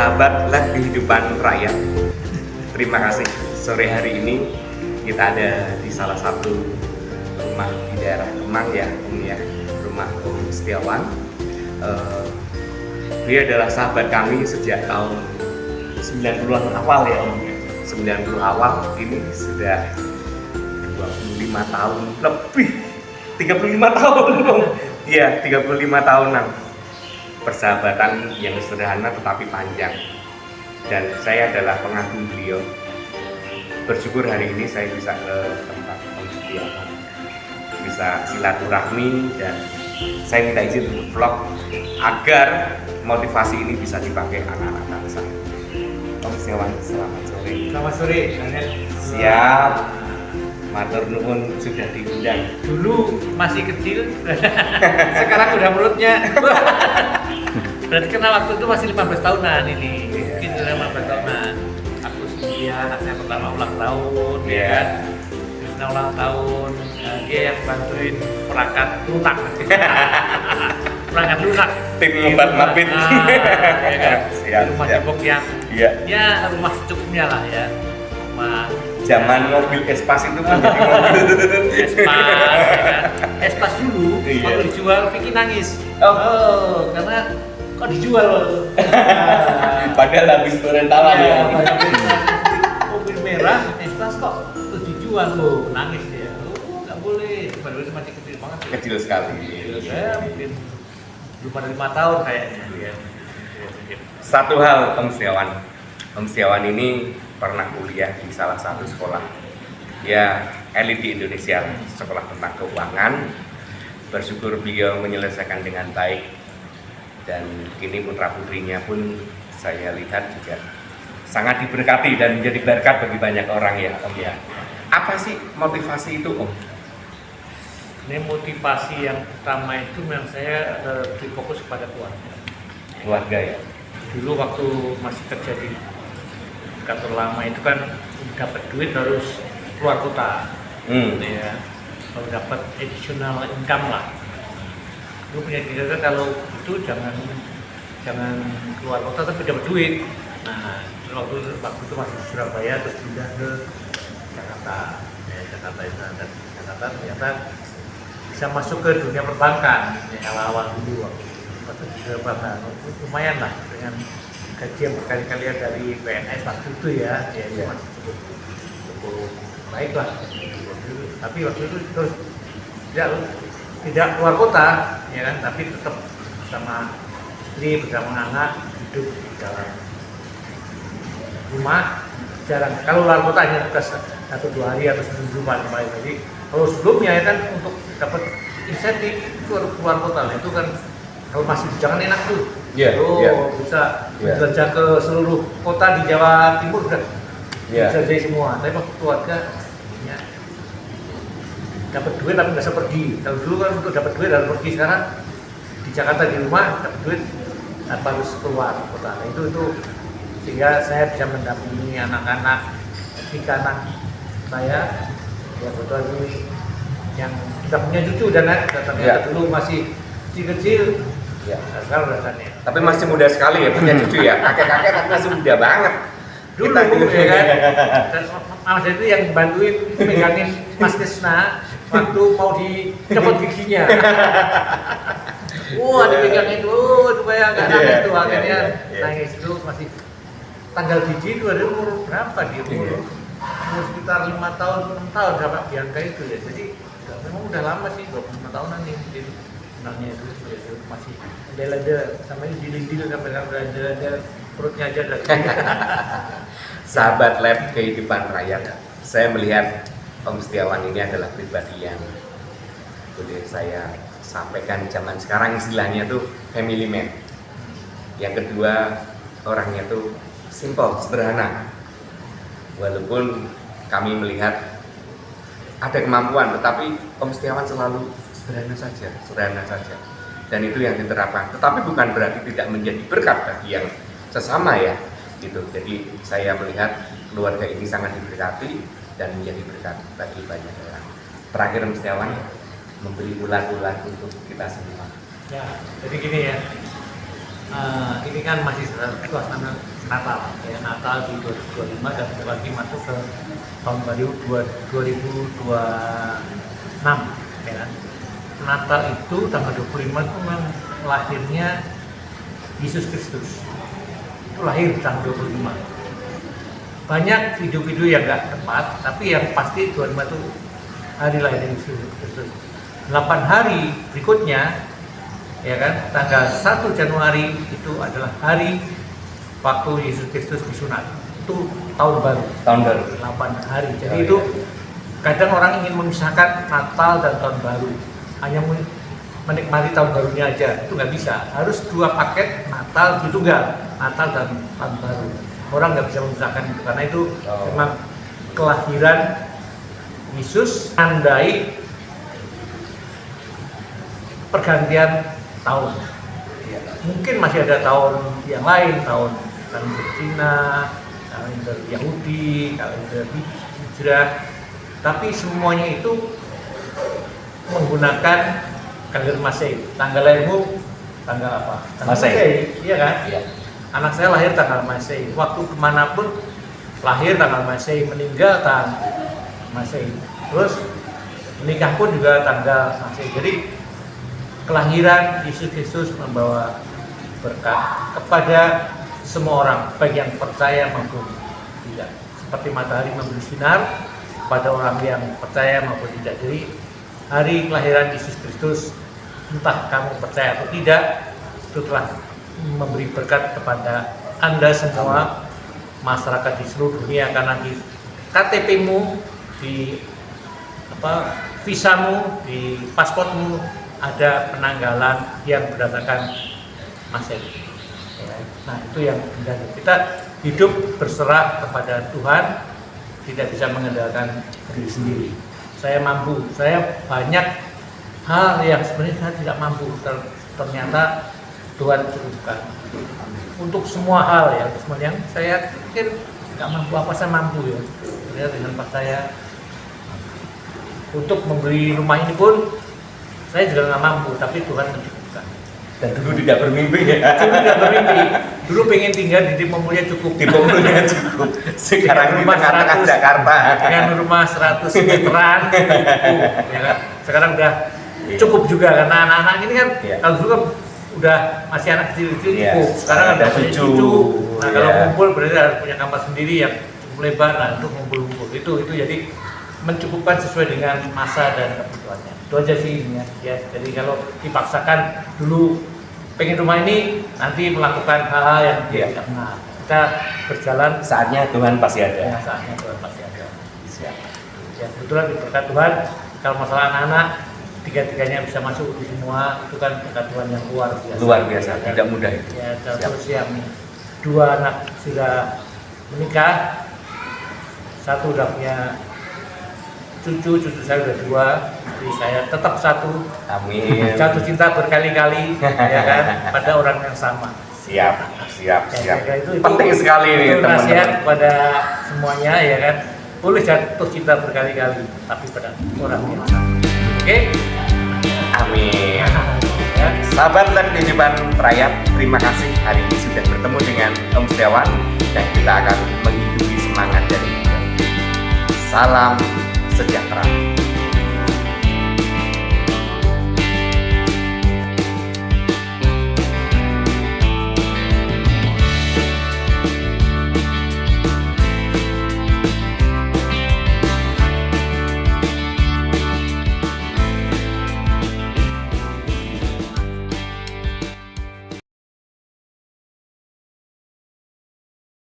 sahabat Lab Kehidupan Rakyat. Terima kasih. Sore hari ini kita ada di salah satu rumah di daerah Kemang ya, Om ya, rumah Om Setiawan. Dia adalah sahabat kami sejak tahun 90-an awal ya Om. 90 awal ini sudah 25 tahun lebih. 35 tahun Om. Iya, 35 tahunan. Persahabatan yang sederhana tetapi panjang, dan saya adalah pengagum beliau. Bersyukur hari ini saya bisa ke tempat Om Setiawan, bisa silaturahmi, dan saya minta izin untuk vlog agar motivasi ini bisa dipakai anak-anak bangsa. Om Setiawan, selamat sore. Selamat sore, Daniel. Siap. Matur nuwun sudah diundang. Dulu masih kecil, sekarang udah mulutnya. Berarti kenal waktu itu masih 15 tahunan ini. Mungkin sudah 15 tahunan. Aku sekian, anak saya pertama ulang tahun, ya kan. Terus ulang tahun, dia yang bantuin perangkat lunak. Perangkat lunak. Tim ngembat mapit. Ya kan. Siap, Rumah siap. Depok yang, Iya. ya rumah secukupnya lah ya. Rumah Zaman mobil Espas itu menjadi mobil Espas, ya kan? Espas dulu, Iya. waktu dijual Vicky nangis. Oh. Karena kok dijual? Padahal habis rentalan ya. Mobil merah, Espas kok terus dijual loh, nangis dia. Oh, nggak boleh. Padahal masih kecil banget. Kecil sekali. Ya, mungkin belum ada 5 tahun kayaknya. Ya. Satu hal Om Setiawan. Om Setiawan ini pernah kuliah di salah satu sekolah ya elit di Indonesia, sekolah tentang keuangan. Bersyukur beliau menyelesaikan dengan baik, dan kini putra putrinya pun saya lihat juga sangat diberkati dan menjadi berkat bagi banyak orang ya Om ya. Apa sih motivasi itu Om? Ini motivasi yang pertama itu memang saya lebih fokus pada keluarga. Keluarga ya. Dulu waktu masih kerja di kantor lama itu kan dapat duit harus keluar kota, ya. Kalau dapat additional income lah. Lu punya cita-cita kalau itu jangan keluar kota tapi dapat duit. Nah, waktu itu masih di Surabaya terus pindah ke Jakarta. Ya, Jakarta itu dan Jakarta ternyata bisa masuk ke dunia perbankan. Ya, awal-awal dulu waktu masuk di perbankan lumayan lah dengan gaji yang berkali-kali dari PNS waktu itu ya, itu masih cukup baik lah. Tapi waktu itu terus tidak keluar kota, ya kan, tapi tetap bersama istri, bersama anak, hidup di dalam rumah. Jarang, kalau keluar kota hanya tugas 1-2 hari atau seminggu kembali. Jadi kalau sebelumnya ya kan untuk dapat insentif itu harus keluar kota, itu kan kalau masih jangan enak tuh. Bisa jelajah ke seluruh kota di Jawa Timur udah bisa jadi semua. Tapi waktu keluarga ya, dapat duit tapi nggak bisa pergi. Kalau dulu kan untuk dapat duit harus pergi, sekarang di Jakarta di rumah dapat duit tanpa harus keluar kota. Nah, itu sehingga saya bisa mendampingi anak-anak, 3 anak saya yang betul ini yang kita punya cucu dan ternyata dulu masih kecil. Ya, sekarang rasanya. Tapi masih muda sekali ya punya cucu ya. Kakek-kakek tapi masih muda banget. Dulu ya kan. Dan Mas itu yang bantuin megangin Mas Tisna waktu mau dicopot giginya. Wah, dipegangin tuh supaya nggak nangis tuh akhirnya nangis itu masih tanggal gigi itu ada umur berapa dia umur sekitar 5 tahun 6 tahun sama Bianca itu ya. Jadi memang udah lama sih 25 tahunan nih sebenarnya itu masih ada sampai didil sampai ada perutnya aja ada. Sahabat Lab Kehidupan Rakyat, saya melihat Om Setiawan ini adalah pribadi yang boleh saya sampaikan zaman sekarang istilahnya tuh family man. Yang kedua, orangnya tuh simple, sederhana. Walaupun kami melihat ada kemampuan, tetapi Om Setiawan selalu sederhana saja. Dan itu yang diterapkan. Tetapi bukan berarti tidak menjadi berkat bagi yang sesama ya. Gitu. Jadi saya melihat keluarga ini sangat diberkati dan menjadi berkat bagi banyak orang. Terakhir Om Setiawan memberi ulat-ulat untuk kita semua. Ya, jadi gini ya. ini kan masih suasana Natal, ya Natal di 2025 dan lagi masuk ke tahun baru 2026, ya kan. Natal itu tanggal 25 itu memang lahirnya Yesus Kristus. Itu lahir tanggal 25. Banyak video-video yang nggak tepat, tapi yang pasti 25 itu hari lahir Yesus Kristus. 8 hari berikutnya, ya kan, tanggal 1 Januari itu adalah hari waktu Yesus Kristus disunat. Itu tahun baru. Tahun baru. 8 hari. Jadi itu kadang orang ingin memisahkan Natal dan tahun baru. Hanya menikmati tahun barunya aja, itu nggak bisa. Harus 2 paket Natal gitu nggak? Natal dan tahun baru. Orang nggak bisa memisahkan itu karena itu memang kelahiran Yesus tandai pergantian tahun. Mungkin masih ada tahun yang lain, tahun kalender Cina, kalender Yahudi, kalender Hijrah, tapi semuanya itu menggunakan kalender Masehi. Tanggal lahirmu tanggal apa? Tanggal Masehi, iya kan? Iya. Anak saya lahir tanggal Masehi. Waktu kemanapun lahir tanggal Masehi, meninggal tanggal Masehi. Terus menikah pun juga tanggal Masehi. Jadi kelahiran Yesus Kristus membawa berkat kepada semua orang, baik yang percaya maupun tidak. Seperti matahari memberi sinar pada orang yang percaya maupun tidak. Jadi hari kelahiran Yesus Kristus, entah kamu percaya atau tidak, itu telah memberi berkat kepada Anda semua, masyarakat di seluruh dunia, karena di KTP-mu, di visamu, di pasportmu ada penanggalan yang berdasarkan Masehi. Nah, itu yang benar. Kita hidup berserah kepada Tuhan, tidak bisa mengandalkan diri sendiri. Saya mampu, saya banyak hal yang sebenarnya saya tidak mampu, ternyata Tuhan cukupkan untuk semua hal ya. Sebenarnya saya pikir nggak mampu, apa saya mampu ya. Sebenarnya dengan pas saya untuk membeli rumah ini pun saya juga nggak mampu, tapi Tuhan mencukupkan. Dan dulu tidak bermimpi ya. Dulu tidak bermimpi. Dulu pengen tinggal di Depok Mulia cukup. Depok Mulia cukup. Sekarang di tengah-tengah Jakarta. Dengan rumah 100 meteran, ya kan? Sekarang udah cukup juga karena anak-anak ini kan kalau dulu kan udah masih anak kecil-kecil cukup. Sekarang ada cucu. Nah, kalau kumpul berarti harus punya kamar sendiri yang cukup lebar. Nah, untuk ngumpul-ngumpul itu jadi mencukupkan sesuai dengan masa dan kebutuhannya. Itu aja sih ya. Jadi kalau dipaksakan dulu pengen rumah ini, nanti melakukan hal-hal yang tidak benar. Kita berjalan, saatnya Tuhan pasti ada. Ya, saatnya Tuhan pasti ada. Siap. Ya, kebetulan berkat Tuhan, kalau masalah anak-anak, tiga-tiganya bisa masuk di semua, itu kan berkat Tuhan yang luar biasa. Luar biasa, tidak mudah itu. Ya, terus yang 2 anak sudah menikah, 1 udah punya cucu saya udah 2, jadi saya tetap 1. Amin. Jatuh cinta berkali-kali, ya kan, pada orang yang sama. Siap. Ya, itu penting sekali ini teman-teman. Nasihat kepada semuanya, ya kan, boleh jatuh cinta berkali-kali, tapi pada orang yang sama. Oke? Amin. Ya. Sahabat dan kehidupan rakyat, terima kasih hari ini sudah bertemu dengan Om Setiawan dan kita akan menghidupi semangat dari Salam sejahtera.